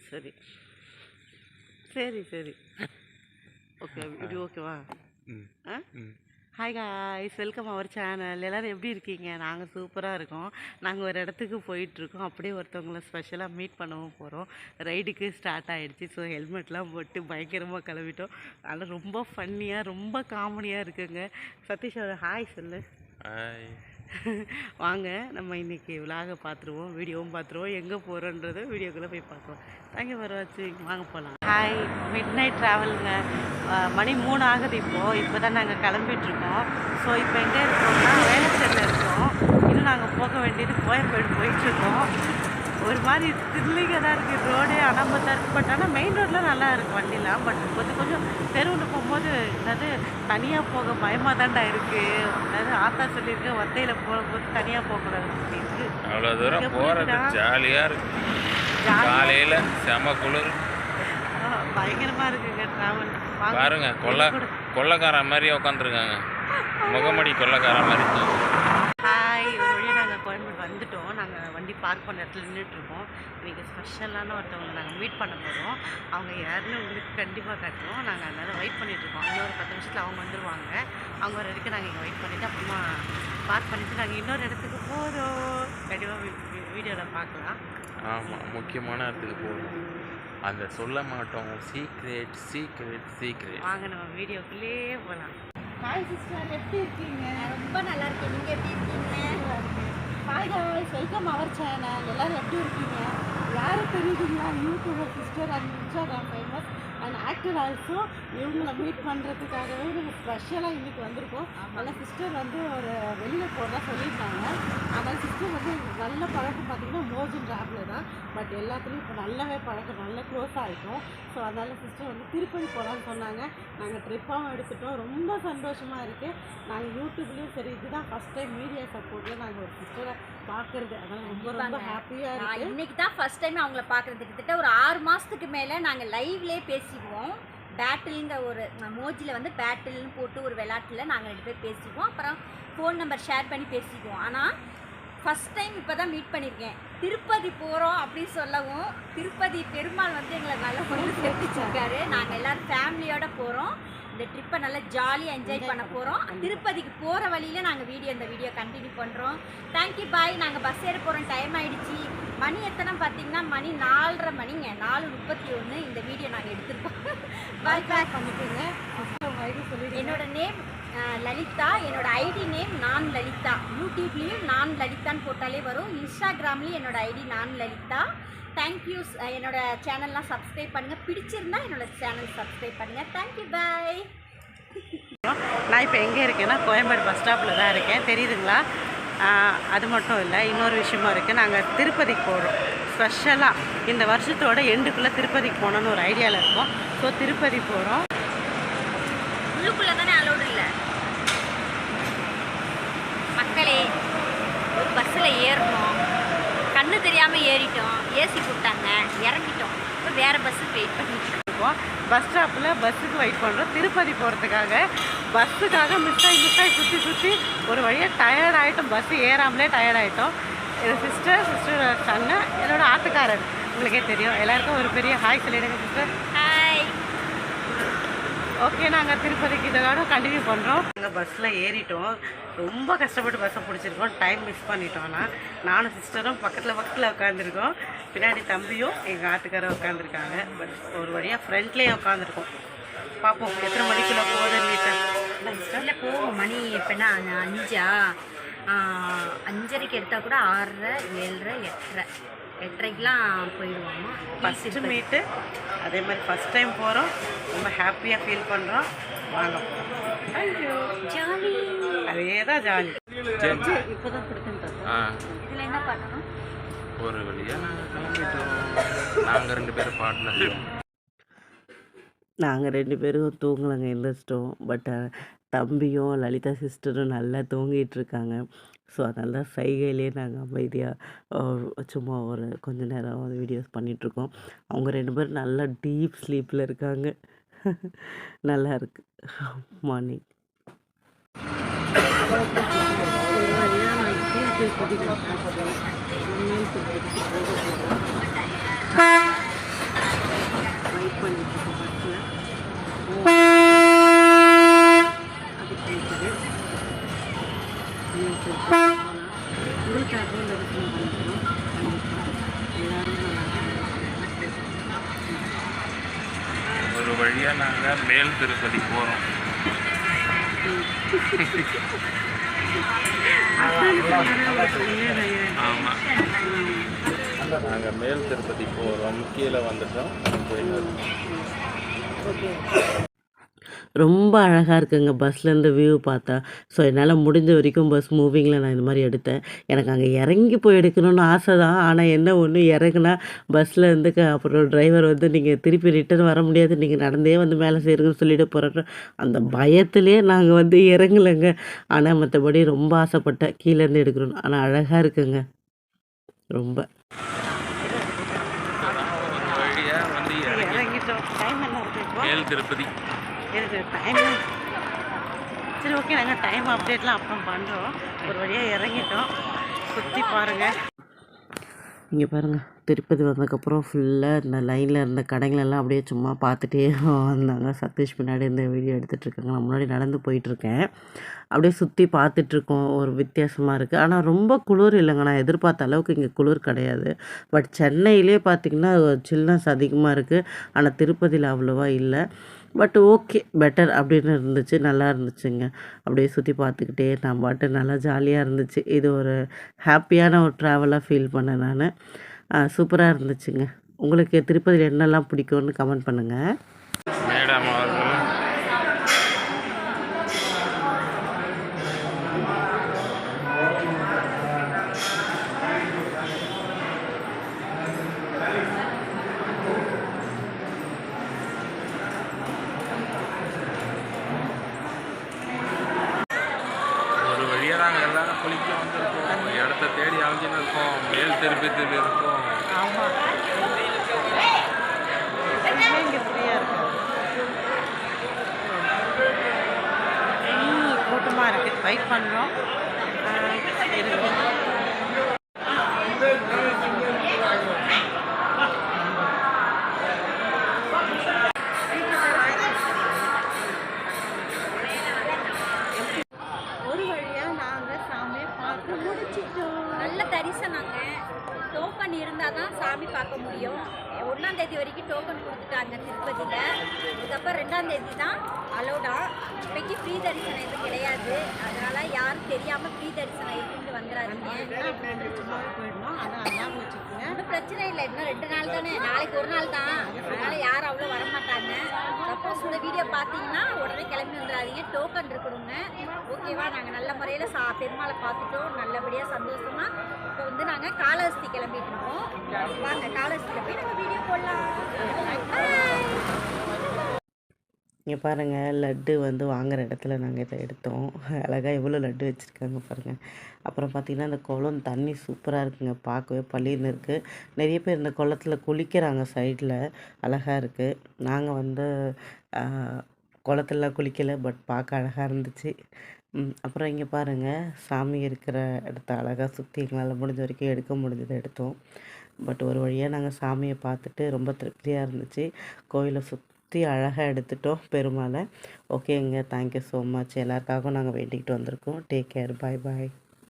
சரி சரி சரி ஓகே வீடியோ ஓகேவா? Hi guys, welcome our channel. எல்லோரும் எப்படி இருக்கீங்க? நாங்கள் சூப்பராக இருக்கோம். நாங்கள் ஒரு இடத்துக்கு போயிட்டுருக்கோம். அப்படியே ஒருத்தவங்களை ஸ்பெஷலாக மீட் பண்ணவும் போகிறோம். ரைடுக்கு ஸ்டார்ட் ஆகிடுச்சு. ஸோ ஹெல்மெட்லாம் போட்டு பயங்கரமாக கிளம்பிட்டோம். அதனால் ரொம்ப ஃபன்னியாக ரொம்ப காமெடியாக இருக்குங்க. சதீஷ் ஒரு ஹாய் சொல்லு. ஹாய். வாங்க நம்ம இன்றைக்கி விலாக பார்த்துருவோம், வீடியோவும் பார்த்துருவோம், எங்கே போகிறோன்றதை வீடியோக்குள்ளே போய் பார்க்கலாம். தேங்க்யூ ஃபார் வாட்சிங். வாங்க போகலாம். ஹாய், மிட் நைட் ட்ராவலுங்க. மணி 3 ஆகுது. இப்போ தான் நாங்கள் கிளம்பிட்டுருக்கோம். ஸோ இப்போ எங்கே இருக்கோம்னா வேளச்சேரியில் இருக்கோம். இன்னும் நாங்கள் போக வேண்டியது கோயம்பேடு போயிட்டுருக்கோம். ஒரு மாதிரி த்ரில்லிங்காக தான் இருக்குது ரோடு, அனம்பத்தாக இருக்குது. பட் ஆனால் மெயின் ரோட்டில் நல்லா இருக்குது வண்டிலாம். பட் கொஞ்சம் தெருவில் போகும்போது அதாவது தனியாக போக பயமாக தான்டா இருக்குது. அதாவது ஆத்தா சொல்லியிருக்கு ஒத்தையில் போகும்போது தனியாக போகக்கூடாது அப்படின்னு. அவ்வளோ தூரம் போகிறது ஜாலியாக இருக்குது. காலையில் செம குளிர், பயங்கரமாக இருக்குங்க ட்ராவல். பாருங்க கொள்ளைக்காரன் மாதிரி உட்காந்துருக்காங்க, முகமடி கொள்ளைக்காரன் மாதிரி. ஹாய், ஒரு வழியாக நாங்கள் கோயம்பேடு வந்துவிட்டோம். நாங்கள் வண்டி பார்க் பண்ண இடத்துல நின்றுட்டுருக்கோம். இன்றைக்கி ஸ்பெஷலான ஒருத்தவங்களை நாங்கள் மீட் பண்ண போகிறோம். அவங்க யாருன்னு உங்களுக்கு கண்டிப்பாக காட்டுவோம். நாங்கள் அதனால் வெயிட் பண்ணிகிட்ருக்கோம். இன்னொரு 10 நிமிஷத்தில் அவங்க வந்துடுவாங்க. அவங்க ஒரு வரைக்கும் நாங்கள் இங்கே வெயிட் பண்ணிவிட்டு அப்புறமா பார்க் பண்ணிவிட்டு நாங்கள் இன்னொரு இடத்துக்கு போகிறோம். கண்டிப்பாக வீடியோவில் பார்க்கலாம். ஆமாம், முக்கியமான இடத்துக்கு போகிறோம். அந்த சொல்ல மாட்டோம், சீக்ரெட் சீக்ரெட் சீக்ரெட். வாங்க நம்ம வீடியோக்குள்ளே போகலாம். ஹாய் சிஸ்டர், எப்படி இருக்கீங்க? ரொம்ப நல்லா இருக்கேன். நீங்கள் எப்படி இருக்கீங்க? Hi guys, welcome our channel. எல்லோரும் எப்படி இருக்கீங்க? யாரும் தெரியுதுங்களா? YouTuber sister and Instagram famous and actor also. இவங்களை மீட் பண்ணுறதுக்காகவே நாங்கள் ஸ்பெஷலாக இன்றைக்கி வந்திருக்கோம். அதனால் சிஸ்டர் வந்து ஒரு வெளியில் போகிறதா சொல்லியிருந்தாங்க. அதனால் சிஸ்டர் வந்து நல்ல பழக்கம் பார்த்திங்கன்னா மோஜின் ஆப்பில் தான். பட் எல்லாத்துலேயும் இப்போ நல்லாவே பழக்கம், நல்லா க்ளோஸ் ஆகிட்டோம். ஸோ அதனால் சிஸ்டர் வந்து திருப்பதி போகலான்னு சொன்னாங்க. நாங்கள் ட்ரிப்பாகவும் எடுத்துட்டோம். ரொம்ப சந்தோஷமாக இருக்குது. நாங்கள் யூடியூப்லேயும் சரி, இதுதான் ஃபஸ்ட் டைம் மீடியா சப்போர்ட்டில் நாங்கள் ஒரு சிஸ்டரை பார்க்குறது. அதனால் ரொம்ப ரொம்ப ஹாப்பியாக இருக்குது. இன்றைக்கி தான் ஃபஸ்ட் டைம் அவங்கள பார்க்குறது. கிட்டத்தட்ட ஒரு 6 மாதத்துக்கு மேலே நாங்கள் லைவ்லேயே பேசிக்குவோம். பேட்டிலுங்க ஒரு மோஜியில் வந்து பேட்டில்னு போட்டு ஒரு விளையாட்டில் நாங்கள் 2 பேர் பேசிக்குவோம். அப்புறம் ஃபோன் நம்பர் ஷேர் பண்ணி பேசிக்குவோம். ஆனால் ஃபஸ்ட் டைம் இப்போ தான் மீட் பண்ணியிருக்கேன். திருப்பதி போகிறோம் அப்படின்னு சொல்லவும் திருப்பதி பெருமாள் வந்து எங்களை நல்லா கொண்டு சேர்த்துச்சிருக்காரு. நாங்கள் எல்லோரும் ஃபேமிலியோடு போகிறோம். இந்த ட்ரிப்பை நல்லா ஜாலியாக என்ஜாய் பண்ண போகிறோம். திருப்பதிக்கு போகிற வழியில் நாங்கள் இந்த வீடியோ கண்டினியூ பண்ணுறோம். Thank you bye. நாங்கள் பஸ் ஏற போகிறோம். டைம் ஆகிடுச்சி. மணி எத்தனை பார்த்தீங்கன்னா மணி 4:30 மணிங்க, 4:31. இந்த வீடியோ நாங்கள் எடுத்துருக்கோம். பாய் பாய் பண்ணிக்கோங்க. என்னோட நேம் லலிதா. என்னோட ஐடி நேம் நான் லலிதா. யூடியூப்லேயும் நான் லலிதான்னு போட்டாலே வரும். இன்ஸ்டாகிராம்லேயும் என்னோட ஐடி நான் லலிதா. தேங்க்யூ. என்னோட சேனல்லாம் சப்ஸ்கிரைப் பண்ணுங்கள். பிடிச்சிருந்தா என்னோட சேனல் சப்ஸ்கிரைப் பண்ணுங்கள். Thank you bye. நான் இப்போ எங்கே இருக்கேன்னா கோயம்பேடு பஸ் ஸ்டாப்பில் தான் இருக்கேன். தெரியுதுங்களா? அது மட்டும் இல்லை, இன்னொரு விஷயமா இருக்குது. நாங்கள் திருப்பதிக்கு போகிறோம். ஸ்பெஷலாக இந்த வருஷத்தோட எண்டுக்குள்ளே திருப்பதிக்கு போகணுன்னு ஒரு ஐடியாவில் இருக்கோம். ஸோ திருப்பதி போகிறோம். உள்ளுக்குள்ளே தானே அலோடு இல்லை மக்களே. ஒரு பஸ்ஸில் ஏறணும், கண்ணு தெரியாமல் ஏறிட்டோம். ஏசி போட்டாங்க, இறங்கிட்டோம். இப்போ வேறு பஸ்ஸுக்கு வெயிட் பண்ணிட்டு இருக்கோம். பஸ் ஸ்டாப்பில் பஸ்ஸுக்கு வெயிட் பண்ணுறோம். திருப்பதி போகிறதுக்காக பஸ்ஸுக்காக மிஸ் ஆகி சுற்றி ஒரு வழியாக டயர்ட் ஆகிட்டோம். பஸ்ஸு ஏறாமலே டயர்ட் ஆகிட்டோம். இது சிஸ்டர் சன்னு, என்னோட ஆத்துக்காரர். உங்களுக்கே தெரியும். எல்லாருக்கும் ஒரு பெரிய ஹாய் சொல்லிடுங்க சிஸ்டர். ஹாய். ஓகே, நாங்கள் திருப்பதிக்கு இதோட கண்டினியூ பண்ணுறோம். நாங்கள் பஸ்ஸில் ஏறிட்டோம். ரொம்ப கஷ்டப்பட்டு பஸ்ஸை பிடிச்சிருக்கோம். டைம் மிஸ் பண்ணிட்டோம்னா நானும் சிஸ்டரும் பக்கத்தில் உட்காந்துருக்கோம். பின்னாடி தம்பியும் எங்கள் ஆத்துக்காரரும் உட்காந்துருக்காங்க. பட் ஒரு வழியாக ஃப்ரண்ட்லேயே உட்காந்துருக்கோம். பார்ப்போம் எத்தனை மணிக்குள்ளே போகுதுன்னு. இல்லை போகும். மணி எப்போனா 5 5:30 எடுத்தால் கூட 6:30 7:30 8:30 போயிடுவாங்க. ஃபஸ்ட்டு மீட்டு அதே மாதிரி ஃபஸ்ட் டைம் போகிறோம். ரொம்ப ஹாப்பியாக ஃபீல் பண்ணுறோம். வாங்க தேங்க்யூ. ஜாலி. அதே தான் ஜாலி. இப்போ தான் கொடுத்துருக்கோம். இதில் என்ன பண்ணணும்? ஒரு வழியாக நாங்கள் கிளம்பிட்டோம். நாங்கள் 2 பேரும் பாட்டில் நாங்கள் 2 பேரும் தூங்கலைங்க, எழுந்திரிச்சிட்டோம். பட் தம்பியும் லலிதா சிஸ்டரும் நல்லா தூங்கிட்டுருக்காங்க. ஸோ அதனால தான் சைகையிலே நாங்கள் அமைதியாக சும்மா ஒரு கொஞ்ச நேரம் வீடியோஸ் பண்ணிகிட்ருக்கோம். அவங்க 2 பேரும் நல்லா டீப் ஸ்லீப்பில் இருக்காங்க. நல்லா இருக்கு மார்னிங். வழியாக நாங்கள் மேல் திருப்பதி போகிறோம். ஆமாம், நாங்கள் மேல் திருப்பதி போகிறோம். கீழே வந்துட்டோம், போயிட்டு ரொம்ப அழகாக இருக்குங்க பஸ்லேருந்து வியூ பார்த்தா. ஸோ என்னால் முடிஞ்ச வரைக்கும் பஸ் மூவிங்கில் நான் இந்த மாதிரி எடுத்தேன். எனக்கு அங்கே இறங்கி போய் எடுக்கணும்னு ஆசை தான். ஆனால் என்ன ஒன்று, இறங்குனா பஸ்ஸில் இருந்து அப்புறம் டிரைவர் வந்து நீங்கள் திருப்பி ரிட்டர்ன் வர முடியாது, நீங்கள் நடந்தே வந்து மேலே சேருங்கன்னு சொல்லிட்டு போகிற அந்த பயத்துலேயே நாங்கள் வந்து இறங்கலைங்க. ஆனால் மற்றபடி ரொம்ப ஆசைப்பட்டேன் கீழேருந்து எடுக்கணும்னு. ஆனால் அழகாக இருக்குங்க ரொம்ப. வழியாக வந்து இறங்கிட்டோம். டைம் என்ன இருக்கு? மேல் திருப்பதி. டைம் சரி, ஓகே, நாங்கள் டைம் அப்டேட்லாம் அப்புறம் பண்ணுறோம். ஒரு வழியாக இறங்கிட்டோம். சுற்றி பாருங்கள். இங்கே பாருங்கள், திருப்பதி வந்ததுக்கப்புறம் ஃபுல்லாக இந்த லைனில் இருந்த கடைங்களெல்லாம் அப்படியே சும்மா பார்த்துட்டே வந்தாங்க. சதீஷ் பின்னாடி இந்த வீடியோ எடுத்துகிட்ருக்காங்க. நான் முன்னாடி நடந்து போயிட்டுருக்கேன். அப்படியே சுற்றி பார்த்துட்ருக்கோம். ஒரு வித்தியாசமாக இருக்குது. ஆனால் ரொம்ப குளிர் இல்லைங்க. நான் எதிர்பார்த்த அளவுக்கு இங்கே குளிர் கிடையாது. பட் சென்னையிலே பார்த்திங்கன்னா சில்னஸ் அதிகமாக இருக்குது. ஆனால் திருப்பதியில் அவ்வளோவா இல்லை. பட் ஓகே, பெட்டர் அப்படின்னு இருந்துச்சு. நல்லா இருந்துச்சுங்க. அப்படியே சுற்றி பார்த்துக்கிட்டே நான் பாட்டு நல்லா ஜாலியாக இருந்துச்சு. இது ஒரு ஹாப்பியான ஒரு ட்ராவலாக ஃபீல் பண்ணேன் நான். சூப்பராக இருந்துச்சுங்க. உங்களுக்கு திருப்பதியில் என்னெல்லாம் பிடிக்கும்னு கமெண்ட் பண்ணுங்கள். மேடம் அவர்கள் ஒரு வழியாக நாங்கள் எல்லாரும் குளிக்க வந்திருக்கோம். இடத்த தேடி அலைஞ்சின்னு இருக்கோம். மேல் திருப்பதியில் இருக்கோம். ஆமாம், இங்கே ஃப்ரீயாக இருக்கும். கூட்டமாக இருக்குது. வெயிட் பண்ணுறோம். ஒரு வழியாக நாங்கள் சாமியை பார்த்து முடிச்சிட்டோம். நல்ல தரிசனங்க. டோக்கன் இருந்தால் தான் சாமி பார்க்க முடியும். 1ஆம் தேதி வரைக்கும் டோக்கன் கொடுத்துட்டாங்க திருப்பதியில். இதுக்கப்புறம் 2ஆம் தேதி தான் அலோடா. இப்போக்கி ஃப்ரீ தரிசனம் எதுவும் கிடையாது. அதனால் யாரும் தெரியாமல் ஃப்ரீ தரிசனம் இருக்குன்னு வந்துடாதீங்க. சும்மாவே போயிடணும். ஆனால் ஞாபகம் வச்சுக்கோங்க. ஒன்றும் பிரச்சனை இல்லை. இன்னும் 2 நாள் தானே, நாளைக்கு ஒரு நாள் தான். அதனால் யாரும் அவ்வளோ வரமாட்டாங்க. சப்போஸ் இந்த வீடியோ பார்த்தீங்கன்னா உடனே கிளம்பி வந்துடாதீங்க. டோக்கன் இருக்கணுங்க. ஓகேவா? நாங்கள் நல்ல முறையில் பெருமாளை பார்த்துட்டோம். நல்லபடியாக சந்தோஷமாக இப்போ வந்து நாங்கள் காளஹஸ்தி கிளம்பிட்டு இருக்கோம். வாங்க, காளஹஸ்தியில் போய் நாங்கள் வீடியோ போடலாம். இங்கே பாருங்கள், லட்டு வந்து வாங்குகிற இடத்துல நாங்கள் இதை எடுத்தோம். அழகாக எவ்வளோ லட்டு வச்சுருக்காங்க பாருங்கள். அப்புறம் பார்த்திங்கன்னா இந்த குளம் தண்ணி சூப்பராக இருக்குங்க. பார்க்கவே பளிர்னு இருக்குது. நிறைய பேர் இந்த குளத்தில் குளிக்கிறாங்க. சைடில் அழகாக இருக்குது. நாங்கள் வந்து குளத்துலலாம் குளிக்கலை. பட் பார்க்க அழகாக இருந்துச்சு. அப்புறம் இங்கே பாருங்கள், சாமி இருக்கிற இடத்த அழகாக சுற்றி எங்களால் முடிஞ்ச வரைக்கும் எடுக்க முடிஞ்சதை எடுத்தோம். பட் ஒரு வழியாக நாங்கள் சாமியை பார்த்துட்டு ரொம்ப திருப்தியாக இருந்துச்சு. கோயிலை சுற்றி அழகாக எடுத்துட்டோம் பெருமாளை. ஓகேங்க, தேங்க்யூ ஸோ மச். எல்லாருக்காகவும் நாங்கள் வேண்டிக்கிட்டு வந்திருக்கோம். டேக் கேர், பாய் பாய்.